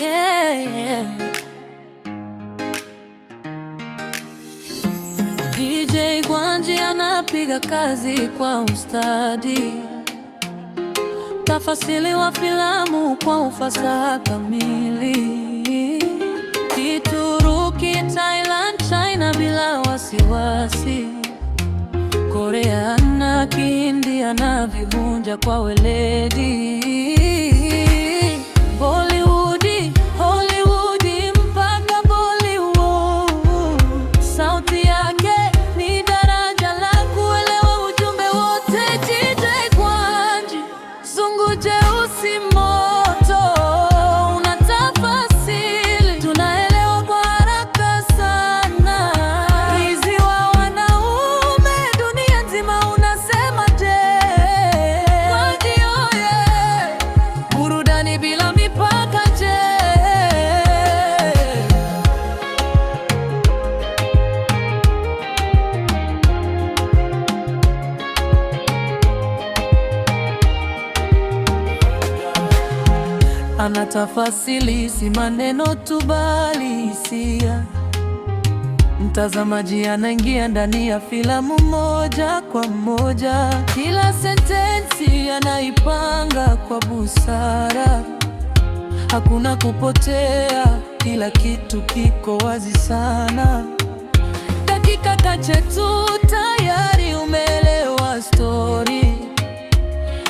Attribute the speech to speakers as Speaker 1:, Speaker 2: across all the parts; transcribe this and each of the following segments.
Speaker 1: yeah. DJ Gwanji anapiga kazi kwa ustadi, tafasili wa filamu kwa ufasaha kamili, Kituruki, Thailand, China bila wasiwasi, Korea na Kihindi anavivunja kwa weledi, Bollywood, Hollywood mpaka Bollywood, sauti yake ni daraja la kuelewa ujumbe wote. DJ Gwanji, zungu jeusi moto, unatafasili, tunaelewa kwa haraka sana. Wizi wa wanaume dunia nzima unasema je? Gwanji oye, burudani bila mipaka je? Anatafasili si maneno tu bali hisia. Mtazamaji anaingia ndani ya filamu moja kwa moja. Kila sentensi anaipanga kwa busara, hakuna kupotea, kila kitu kiko wazi sana. Dakika chache tu tayari umeelewa story.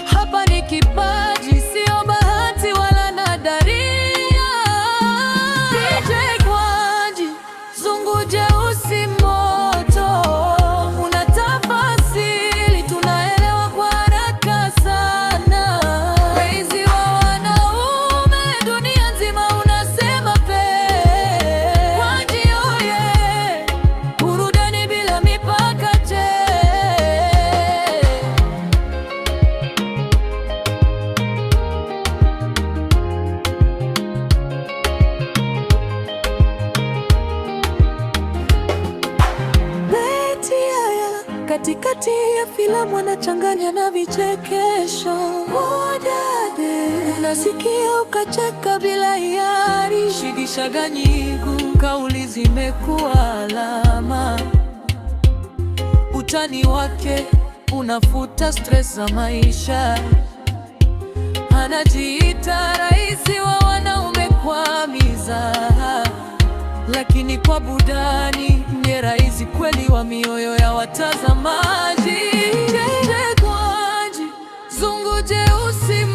Speaker 1: Hapa ni kipaji, sio bahati wala nadaria. DJ Gwanji, zungu jeusi moto, unatafasili, tunaelewa kwa haraka sana. Wizi wa wanaume dunia nzima unasema pe. Gwanji oye, burudani bila mipaka je? Katikati ya filamu anachanganya na vichekesho. Wodade, unasikia ukacheka bila hiari. Shigishaganyigu, kauli zimekuwa alama. Utani wake unafuta stress za maisha. Anajiita rais wa wanaume kwa mizaha, lakini kwa burudani ni rais kweli wa mioyo ya watazamaji. DJ Gwanji, zungu jeusi